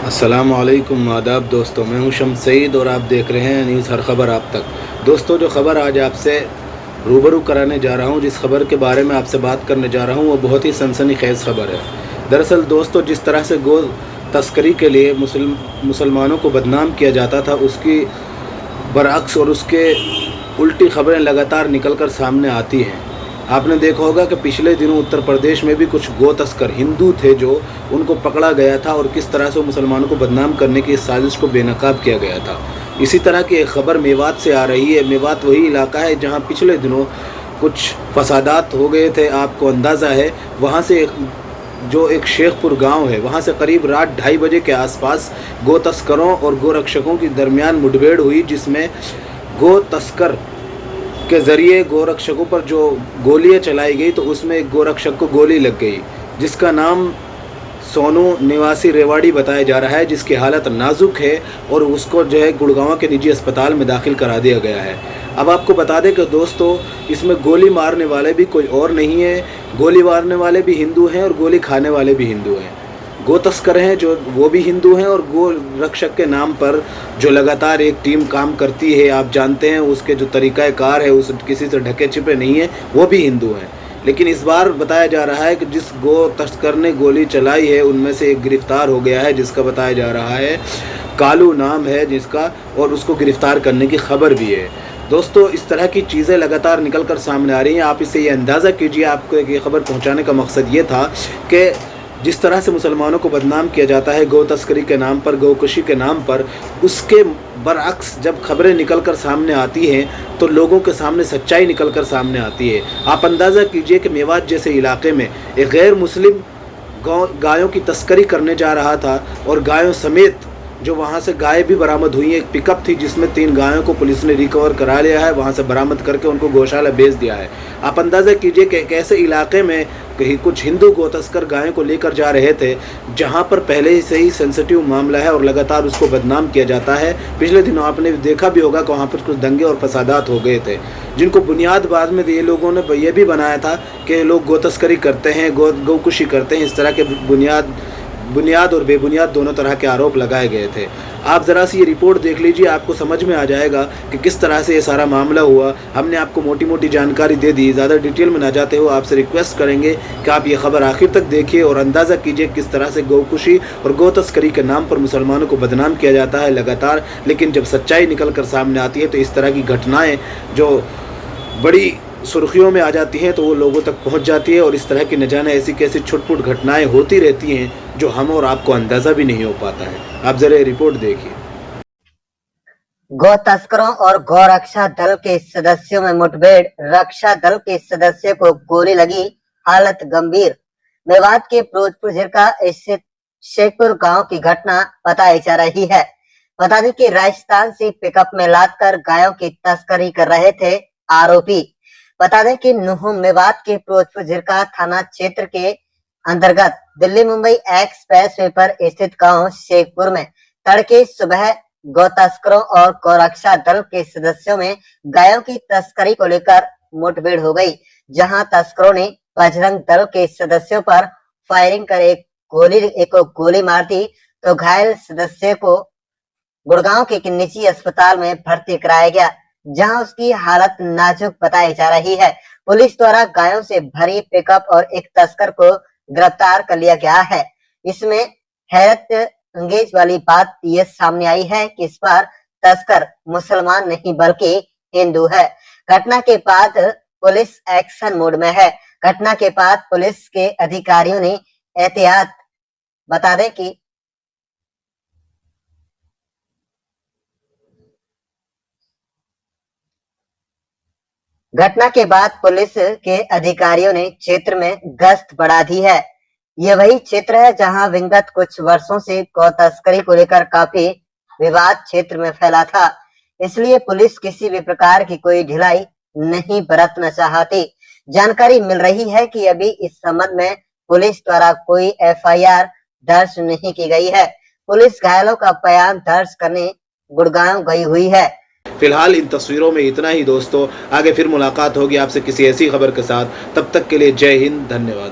अस्सलामुअलैकुम आदाब दोस्तों, मैं हूं शम्स सईद और आप देख रहे हैं न्यूज़ हर खबर आप तक। दोस्तों, जो खबर आज आपसे रूबरू कराने जा रहा हूं, जिस खबर के बारे में आपसे बात करने जा रहा हूं, वो बहुत ही सनसनीखेज़ खबर है। दरअसल दोस्तों, जिस तरह से गो तस्करी के लिए मुसलमानों को बदनाम किया जाता था, उसकी बरअक्स और उसके उल्टी खबरें लगातार निकल कर सामने आती हैं। आपने देखा होगा कि पिछले दिनों उत्तर प्रदेश में भी कुछ गो तस्कर हिंदू थे जो उनको पकड़ा गया था और किस तरह से मुसलमानों को बदनाम करने की इस साजिश को बेनकाब किया गया था। इसी तरह की एक खबर मेवात से आ रही है। मेवात वही इलाका है जहां पिछले दिनों कुछ फसादात हो गए थे। आपको अंदाज़ा है, वहां से जो एक शेखपुर गांव है, वहां से करीब रात 2:30 बजे के आसपास गो तस्करों और गो रक्षकों के दरमियान मुठभेड़ हुई, जिसमें गो तस्कर के ज़रिए गोरक्षकों पर जो गोलियां चलाई गई, तो उसमें एक गोरक्षक को गोली लग गई, जिसका नाम सोनू निवासी रेवाड़ी बताया जा रहा है, जिसकी हालत नाजुक है और उसको जो है गुड़गांव के निजी अस्पताल में दाखिल करा दिया गया है। अब आपको बता दें कि दोस्तों, इसमें गोली मारने वाले भी कोई और नहीं है। गोली मारने वाले भी हिंदू हैं और गोली खाने वाले भी हिंदू हैं। गो तस्कर हैं जो वो भी हिंदू हैं, और गो रक्षक के नाम पर जो लगातार एक टीम काम करती है, आप जानते हैं उसके जो तरीक़ाकार है, उस किसी से ढके छिपे नहीं है, वो भी हिंदू हैं। लेकिन इस बार बताया जा रहा है कि जिस गो तस्कर ने गोली चलाई है, उनमें से एक गिरफ्तार हो गया है, जिसका बताया जा रहा है कालू नाम है जिसका, और उसको गिरफ्तार करने की खबर भी है। दोस्तों, इस तरह की चीज़ें लगातार निकल कर सामने आ रही हैं। आप इससे ये अंदाज़ा कीजिए, आपको ये खबर पहुँचाने का मकसद ये था कि जिस तरह से मुसलमानों को बदनाम किया जाता है गौ तस्करी के नाम पर, गौकशी के नाम पर, उसके बरअक्स जब खबरें निकल कर सामने आती हैं तो लोगों के सामने सच्चाई निकल कर सामने आती है। आप अंदाज़ा कीजिए कि मेवात जैसे इलाके में एक गैर मुस्लिम गायों की तस्करी करने जा रहा था, और गायों समेत जो वहाँ से गाय भी बरामद हुई है। एक पिकअप थी जिसमें 3 गायों को पुलिस ने रिकवर करा लिया है, वहाँ से बरामद करके उनको गौशाला भेज दिया है। आप अंदाज़ा कीजिए कि कैसे इलाके में कहीं कुछ हिंदू गौ तस्कर गायों को लेकर जा रहे थे, जहाँ पर पहले से ही सेंसिटिव मामला है और लगातार उसको बदनाम किया जाता है। पिछले दिनों आपने देखा भी होगा कि वहाँ पर कुछ दंगे और फसादात हो गए थे, जिनको बुनियाद बाद में ये लोगों ने ये भी बनाया था कि लोग गौ तस्करी करते हैं, गौकुशी करते हैं। इस तरह के बुनियाद और बेबुनियाद दोनों तरह के आरोप लगाए गए थे। आप ज़रा सी ये रिपोर्ट देख लीजिए, आपको समझ में आ जाएगा कि किस तरह से ये सारा मामला हुआ। हमने आपको मोटी मोटी जानकारी दे दी, ज़्यादा डिटेल में ना जाते हो आपसे रिक्वेस्ट करेंगे कि आप ये खबर आखिर तक देखिए और अंदाज़ा कीजिए किस तरह से गौकुशी और गौ तस्करी के नाम पर मुसलमानों को बदनाम किया जाता है लगातार। लेकिन जब सच्चाई निकल कर सामने आती है तो इस तरह की घटनाएँ जो बड़ी सुर्खियों में आ जाती हैं, तो वो लोगों तक पहुंच जाती है, और इस तरह की न जाने ऐसी कैसी छुटपुट घटनाएं होती रहती हैं जो हम और आपको अंदाज़ा भी नहीं हो पाता है। आप जरा रिपोर्ट देखिए। गौ तस्करों और गौ रक्षा दल के सदस्यों में मुठभेड़, रक्षा दल के सदस्य को गोली लगी, हालत गंभीर। मेवात के फिरोजपुर जिला स्थित शेखपुर गांव की घटना बताई जा रही है। बता दें कि राजस्थान से पिकअप में लादकर गायों की तस्करी कर रहे थे आरोपी। बता दें कि नुह मेवात के फिरोजपुर जिला थाना क्षेत्र के अंतर्गत दिल्ली मुंबई एक्सप्रेस वे पर स्थित गांव शेखपुर में तड़के सुबह गौ तस्करों और गौरक्षा दल के सदस्यों में गायों की तस्करी को लेकर मुठभेड़ हो गई, जहां तस्करों ने बजरंग दल के सदस्यों पर फायरिंग कर एक गोली मार दी, तो घायल सदस्य को गुड़गांव के निजी अस्पताल में भर्ती कराया गया, जहां उसकी हालत नाजुक बताई जा रही है। पुलिस द्वारा गायों से भरी पिकअप और एक तस्कर को गिरफ्तार कर लिया गया है। इसमें हैरत अंगेज वाली बात ये सामने आई है कि इस बार तस्कर मुसलमान नहीं बल्कि हिंदू है। घटना के बाद पुलिस एक्शन मोड में है। घटना के बाद पुलिस के अधिकारियों ने एहतियात बता दें कि घटना के बाद पुलिस के अधिकारियों ने क्षेत्र में गश्त बढ़ा दी है। ये वही क्षेत्र है जहां विगत कुछ वर्षों से गौ तस्करी को लेकर काफी विवाद क्षेत्र में फैला था, इसलिए पुलिस किसी भी प्रकार की कोई ढिलाई नहीं बरतना चाहती। जानकारी मिल रही है कि अभी इस संबंध में पुलिस द्वारा कोई एफआईआर दर्ज नहीं की गई है। पुलिस घायलों का बयान दर्ज करने गुड़गांव गई हुई है। फिलहाल इन तस्वीरों में इतना ही दोस्तों। आगे फिर मुलाकात होगी आपसे किसी ऐसी खबर के साथ। तब तक के लिए जय हिंद, धन्यवाद।